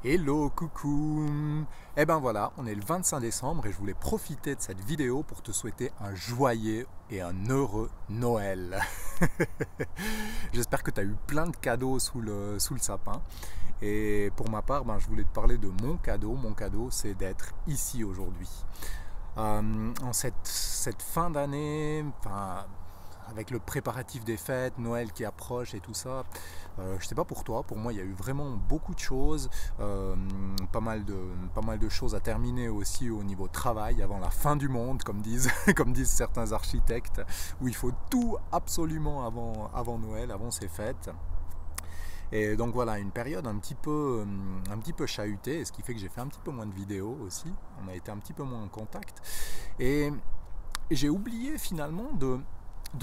Hello, coucou. Eh ben voilà, on est le 25 décembre et je voulais profiter de cette vidéo pour te souhaiter un joyeux et un heureux Noël. J'espère que tu as eu plein de cadeaux sous le sapin. Et pour ma part, je voulais te parler de mon cadeau. Mon cadeau, c'est d'être ici aujourd'hui. En cette fin d'année, avec le préparatif des fêtes, Noël qui approche et tout ça, je sais pas pour toi, pour moi il y a eu vraiment beaucoup de choses, pas mal de choses à terminer aussi au niveau travail avant la fin du monde, comme disent, comme disent certains architectes, où il faut tout absolument avant Noël, avant ces fêtes. Et donc voilà, une période un petit peu chahutée, ce qui fait que j'ai fait un petit peu moins de vidéos aussi, on a été un petit peu moins en contact, et j'ai oublié finalement de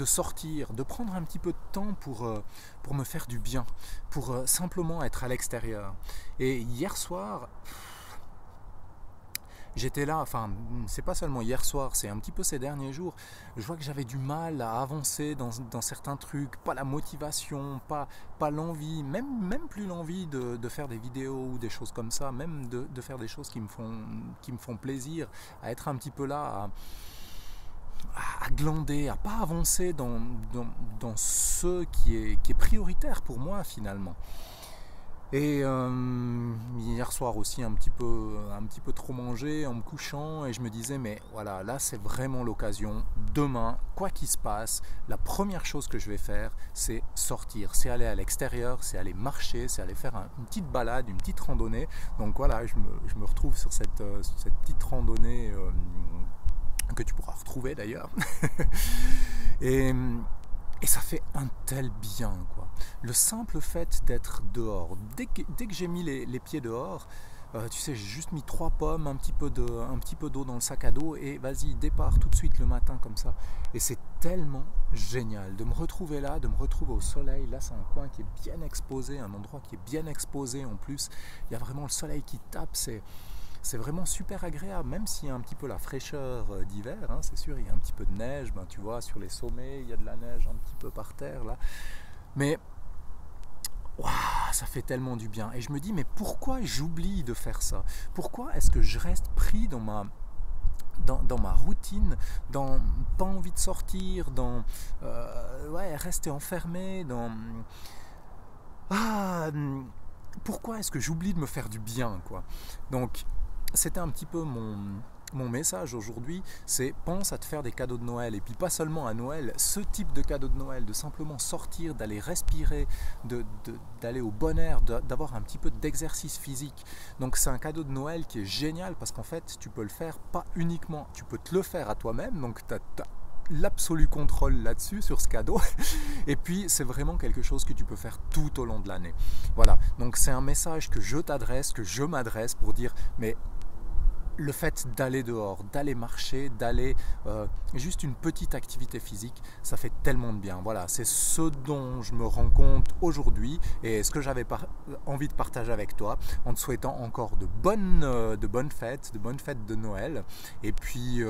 sortir, de prendre un petit peu de temps pour me faire du bien, pour simplement être à l'extérieur. Et hier soir, j'étais là, c'est pas seulement hier soir, c'est un petit peu ces derniers jours, je vois que j'avais du mal à avancer dans certains trucs, pas la motivation, pas l'envie, même plus l'envie de faire des vidéos ou des choses comme ça, même de faire des choses qui me font plaisir, à être un petit peu là, à glander, à pas avancer dans ce qui est prioritaire pour moi finalement. Et hier soir aussi un petit peu trop mangé en me couchant, et je me disais mais voilà, là c'est vraiment l'occasion. Demain, quoi qu'il se passe, la première chose que je vais faire, c'est sortir, c'est aller à l'extérieur, c'est aller marcher, c'est aller faire une petite balade, une petite randonnée. Donc voilà, je me retrouve sur cette petite randonnée que tu pourras retrouver d'ailleurs. et, ça fait un tel bien, quoi. Le simple fait d'être dehors, dès que j'ai mis les pieds dehors, tu sais, j'ai juste mis 3 pommes, un petit peu d'eau dans le sac à dos, et vas-y, départ tout de suite le matin comme ça. Et c'est tellement génial de me retrouver là, de me retrouver au soleil. Là, c'est un coin qui est bien exposé, un endroit qui est bien exposé en plus. Il y a vraiment le soleil qui tape, c'est vraiment super agréable, même s'il y a un petit peu la fraîcheur d'hiver, hein, c'est sûr, il y a un petit peu de neige, tu vois, sur les sommets, il y a de la neige un petit peu par terre, là. Mais, waouh, ça fait tellement du bien. Et je me dis, mais pourquoi j'oublie de faire ça? Pourquoi est-ce que je reste pris dans ma routine, dans pas envie de sortir, rester enfermé, pourquoi est-ce que j'oublie de me faire du bien, quoi? Donc, c'était un petit peu mon message aujourd'hui, c'est pense à te faire des cadeaux de Noël, et puis pas seulement à Noël, ce type de cadeau de Noël, de simplement sortir, d'aller respirer, d'aller au bon air, d'avoir un petit peu d'exercice physique. Donc c'est un cadeau de Noël qui est génial, parce qu'en fait tu peux le faire pas uniquement, tu peux te le faire à toi-même, donc tu as l'absolu contrôle là-dessus, sur ce cadeau, et puis c'est vraiment quelque chose que tu peux faire tout au long de l'année. Voilà, donc c'est un message que je m'adresse pour dire, mais le fait d'aller dehors, d'aller marcher, d'aller juste une petite activité physique, ça fait tellement de bien. Voilà, c'est ce dont je me rends compte aujourd'hui, et ce que j'avais envie de partager avec toi, en te souhaitant encore de bonnes fêtes de Noël, et puis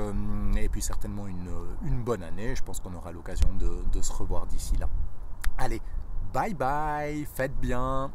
certainement une bonne année. Je pense qu'on aura l'occasion de se revoir d'ici là. Allez, bye bye, faites bien.